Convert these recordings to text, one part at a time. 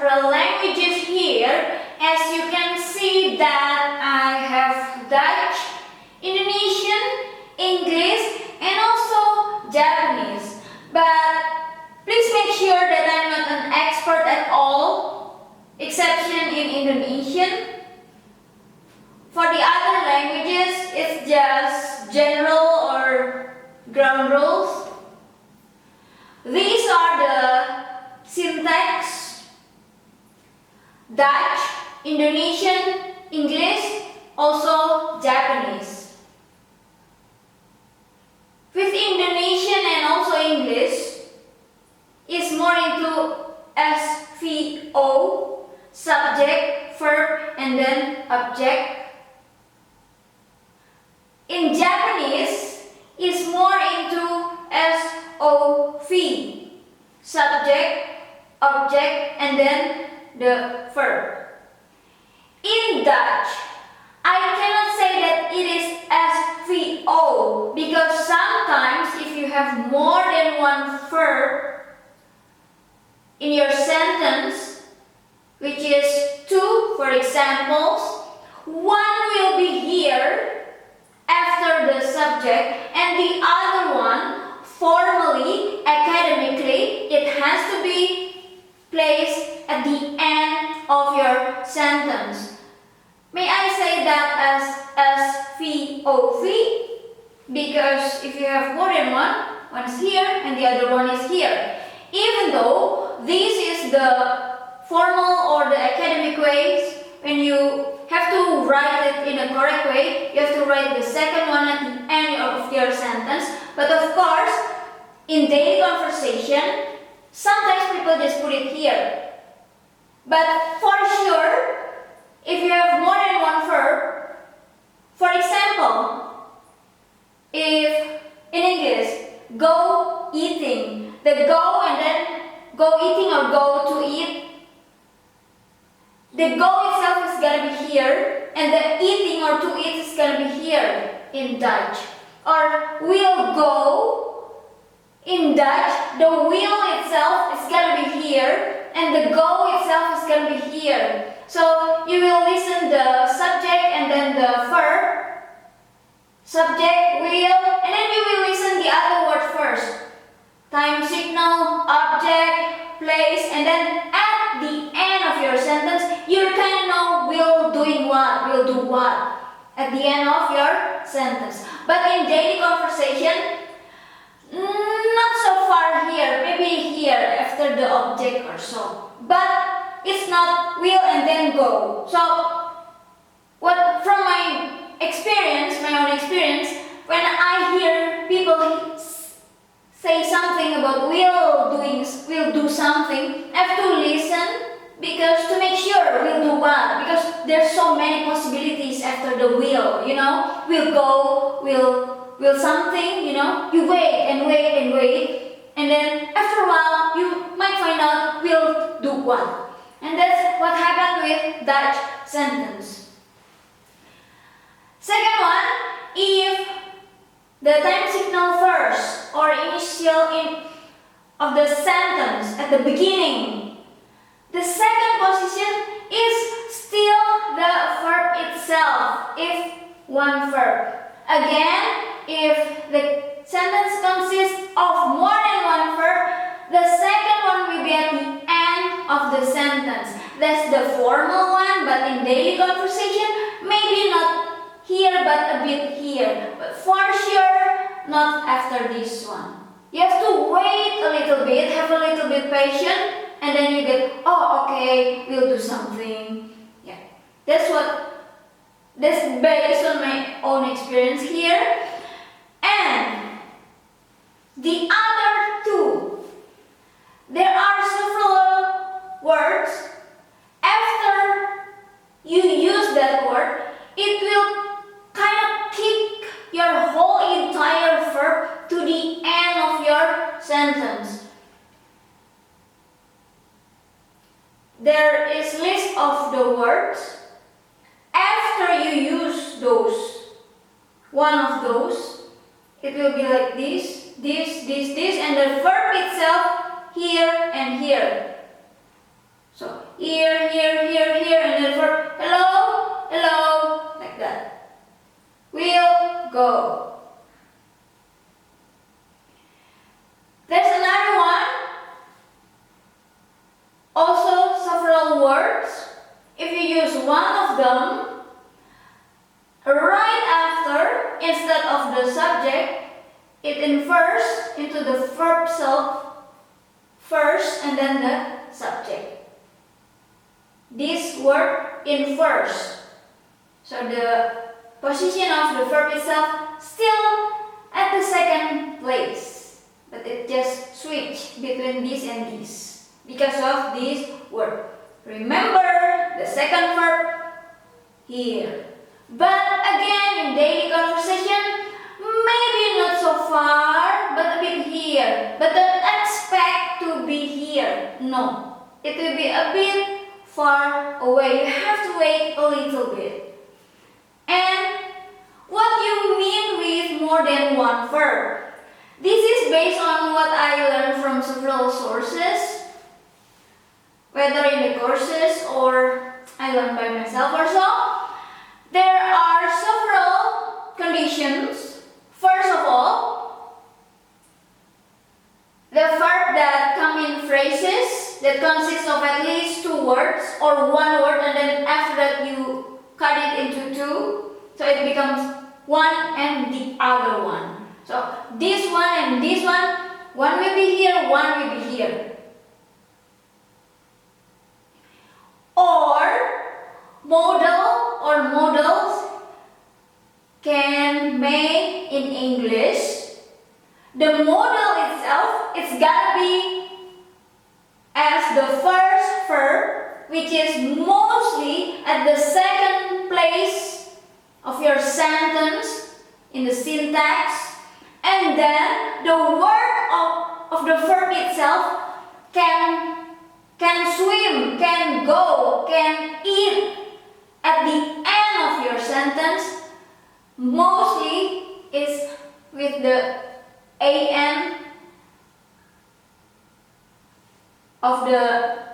several languages here. As you can see that I have Dutch, Indonesian, English, and also Japanese. But please make sure that I'm not an expert at all, exception in Indonesian. For the other languages, it's just general or ground rules. These are the syntax: Dutch, Indonesian, English, also Japanese. With Indonesian and also English, is more into SVO, subject, verb, and then object. In Japanese, is more into SOV, subject, object, and then the verb. In Dutch, I cannot say that it is SVO because sometimes if you have more than one verb in your sentence, which is two, for examples, one will be here after the subject and the other one, formally, academically, it has to be placed at the end of your sentence. May I say that as SVOV? Because if you have more than one is here and the other one is here. Even though this is the formal or the academic ways, when you have to write it in a correct way, you have to write the second one at the end of your sentence. But of course, in daily conversation, sometimes people just put it here. But for sure, if you have more than one verb, for example, if in English, go eating, the go and then go eating or go to eat, the go itself is gonna be here, and the eating or to eat is gonna be here in Dutch. Or will go, in Dutch, the will itself is gonna be here, and the go itself is gonna be here. So you will listen the subject and then the verb, subject, will, and then you will listen the other word first. Time signal, object, place, and then at the end of your sentence, you kind of know will doing what, will do what at the end of your sentence. But in daily conversation, not so far here, maybe here after the object or so. But it's not will and then go. So, what from my experience, my own experience, when I hear people say something about will do something, I have to listen because to make sure will do what, because there's so many possibilities after the will, will go, will something, you wait and wait and wait, and then after a while you might find out will do what. And that's what happened with Dutch sentence. Second one, if the time signal first or initial of the sentence at the beginning, the second position is still the verb itself, if one verb. Again, if the sentence consists of more than one verb, the second one will be at the end of the sentence. That's the formal one, but in daily conversation, maybe not here but a bit here. But for sure, not after this one. You have to wait a little bit, have a little bit patience, and then you get, oh, okay, we'll do something. Yeah, that's based on my own experience here. And the other two, there are several words. After you use that word, it will kind of kick your whole entire verb to the end of your sentence. There is list of the words. After you use one of those, it will be like this, and the verb itself here and here. So here, and then verb hello, hello, like that. Will go. There's another one, also several words. If you use one of them, right after, instead of the subject, it infers into the verb self first and then the subject. This word infers. So the position of the verb itself still at the second place, but it just switched between this and this because of this word. Remember the second verb here. But again, in daily conversation, maybe not so far, but a bit here. But don't expect to be here. No, it will be a bit far away. You have to wait a little bit. And what you mean with more than one verb? This is based on what I learned from several sources, whether in the courses or I learned by myself or so. There are several conditions. First of all, the verb that come in phrases that consist of at least two words or one word, and then after that you cut it into two, so it becomes one and the other one. So this one and this one will be here, one will be here. Or modal or modals can make in English. The modal itself, it's gotta be as the first verb, which is mostly at the second place of your sentence in the syntax, and then the word of the verb itself can swim, can go, can eat at the end of your sentence. Mostly is with the an of the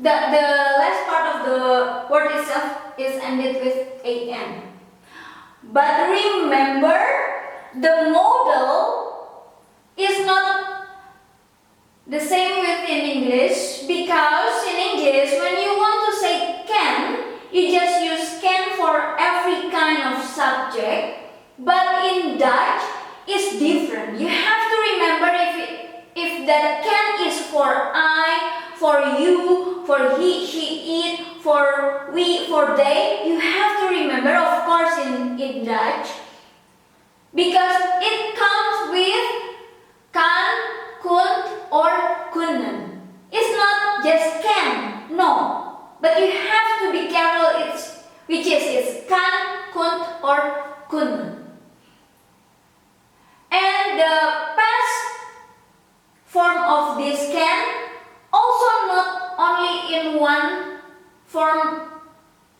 last part of the word itself is ended with an. But remember, the modal is not the same with in English, because in English when you want to say can, you just use can for every kind of subject. But in Dutch, it's different. You have to remember if that can is for I, for you, for he, she, it, for we, for they. You have to remember, of course, in Dutch, because it comes with kan, kunt, or kunnen. It's not just can, no. But you have to be careful which is it's kan, kunt, or kunnen. And the past form of this can also not only in one form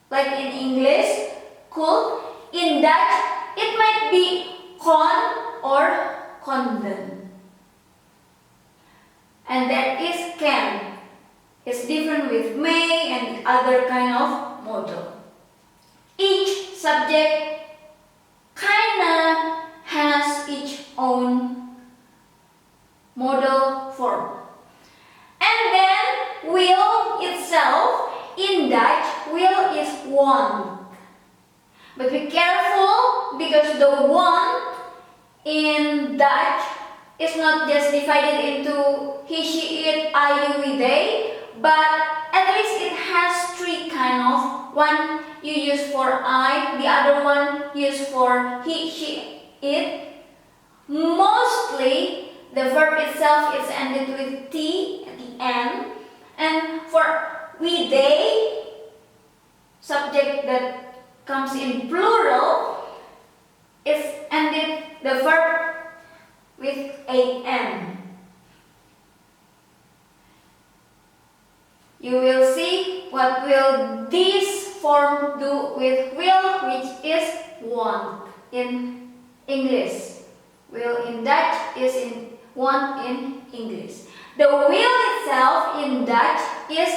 like in English, could. In Dutch, it might be kon or konden. And that is can. It's different with may and other kind of modal. Each subject kinda has its own modal form. And then will itself, in Dutch, will is want. But be careful, because the want in Dutch is not just divided into he, she, it, I, you, we, they, but at least it has three kind of. One you use for I, the other one used for he, she, it. Mostly the verb itself is ended with T at the end. And for we, they, subject that comes in plural, is ended the verb with an. You will see what will this form do with will, which is want in English. Will in Dutch is want in English. The will itself in Dutch is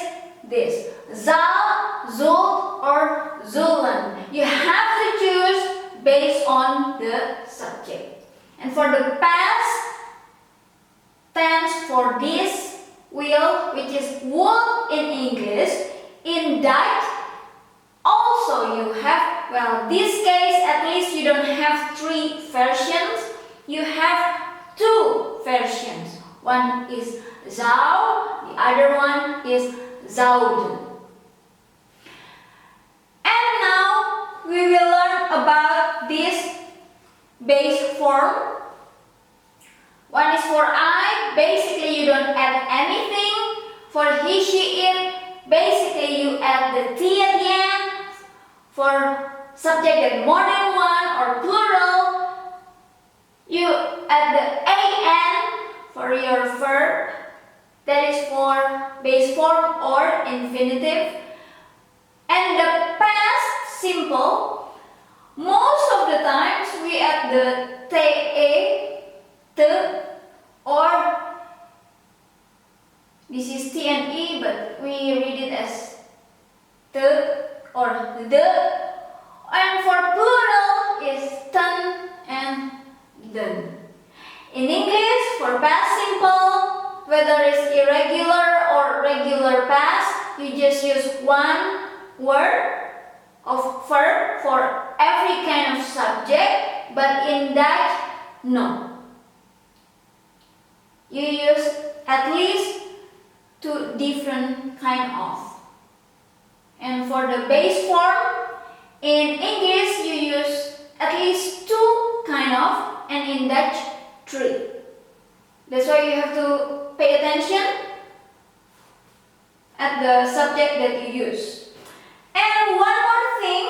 this. Zal, zult, or zullen. You have to choose based on the subject. And for the past tense for this will, which is would in English, in Dutch also you have, well, this case at least you don't have 3 versions, you have 2 versions. One is zou, the other one is zouden. And now we will learn about this base form. One is for I, basically you don't add anything. For he, she, it, basically you add the T at the end. For subject that more than one or plural, you add the AN for your verb. That is for base form or infinitive. And the past simple, most of the times we add the TE, T, or this is T and E, but we read it as T or the. And for plural is ten and den. In English, for past simple, whether it's irregular or regular past, you just use one word of verb for every kind of subject, but in Dutch, no. You use at least 2 different kind of. And for the base form, in English you use at least 2 kind of, and in Dutch 3. That's why you have to pay attention at the subject that you use. And one more thing,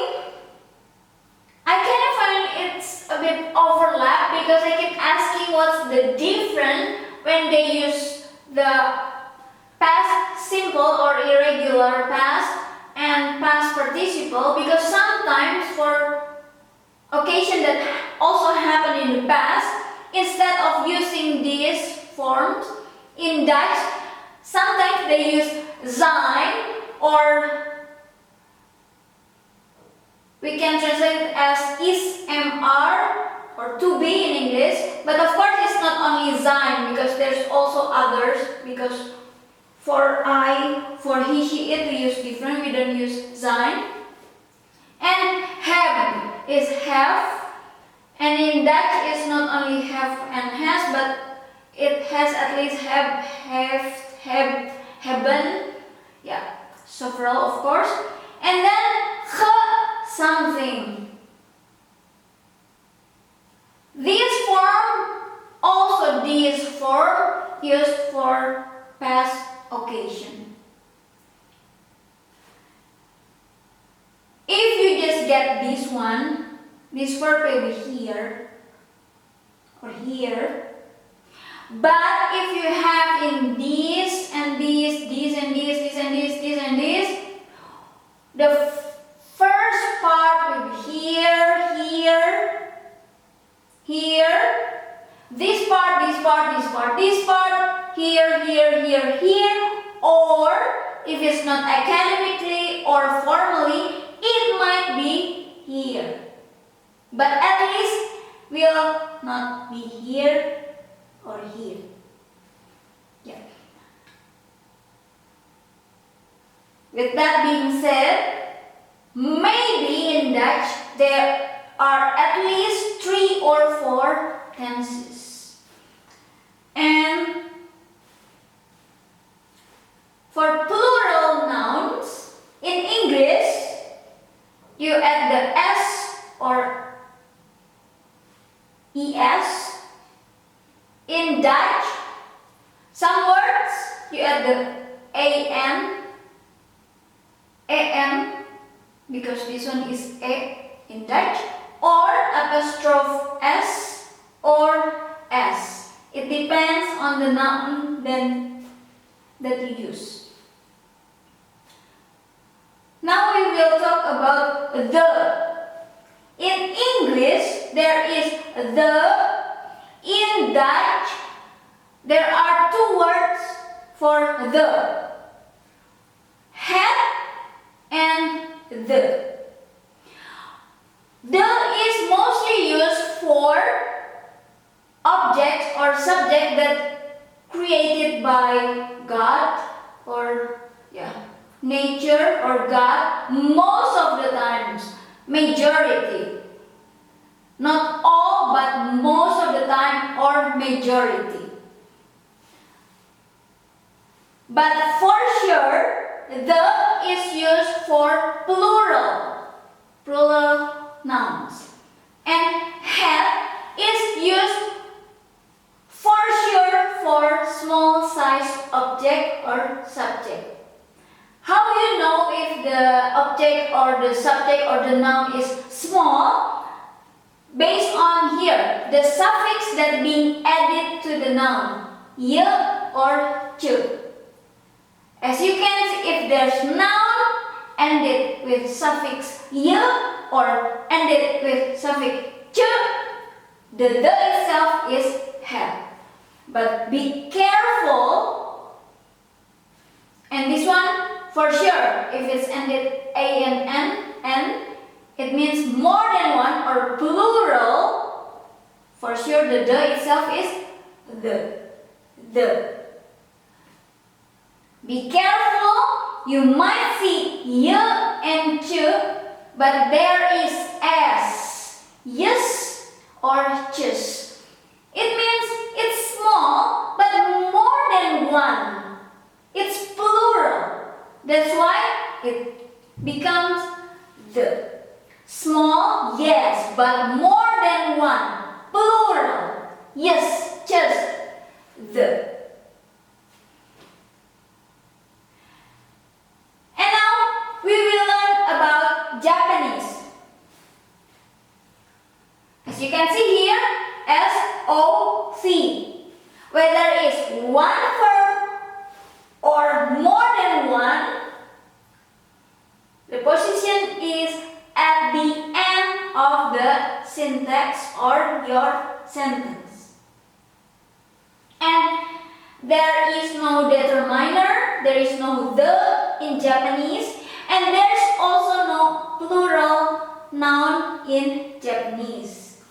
I kind of find it's a bit overlap because I keep asking what's the difference when they use the past simple or irregular past and past participle, because sometimes for occasion that also happened in the past, instead of using these forms in Dutch, sometimes they use zijn, or we can translate it as is, mr, or to be in English. But of course it's not only zijn, because there's also others, because for I, for he, she, it, we use different, we don't use zijn. And have is have, and in Dutch it's not only have and has, but it has at least have, hebben, yeah, several of course. And then something. This form, also this form, used for past occasion. If you just get this one, this verb will be here or here. But if you have in this and this, this and this, this and this, this and this, the first part will be here, here, here. This part, this part, this part, this part, here, here, here, here. Or if it's not academically or formally, it might be here. But at least will not be here or here. Yeah. With that being said, maybe in Dutch there are at least 3 or 4 tenses. And for plural nouns, in English, you add the S or ES. In Dutch, some words you add the AN, because this one is A in Dutch, or apostrophe S or S. It depends on the noun that you use. Now we will talk about the. In English, there is the. In Dutch, there are 2 words for the. the. The is mostly used for objects or subject that created by God or nature or God most of the times, majority. Not all, but most of the time or majority. But for sure, the is used for plural nouns. And have is used for sure for small size object or subject. How do you know if the object or the subject or the noun is small? Based on here, the suffix that being added to the noun, y or ch. As you can see, if there's noun ended with suffix y or ended with suffix ch, the itself is have. But be careful, and this one for sure, if it's ended a and n, it means more than one or plural. For sure, the itself is the. Be careful, you might see y and ch, but there is s, yes or chus. It means it's small, but more than one. It's plural. That's why it becomes the. Small, yes, but more than one. Plural, yes, just the. And now we will learn about Japanese. As you can see here, SOC. Whether it's one verb or more than one, the position is at the end of the syntax or your sentence. And there is no determiner, there is no the in Japanese, and there's also no plural noun in Japanese.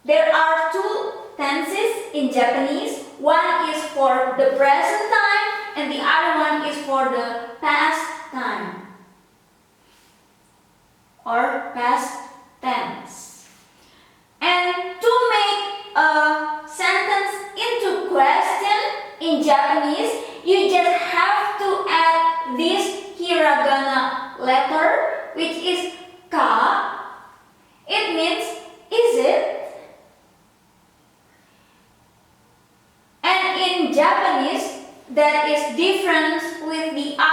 There are two tenses in Japanese. One is for the present time and the other one is for the past time or past tense. And to make a sentence into question in Japanese, you just have to add this hiragana letter, which is ka. It means is it? And in Japanese, that is different with the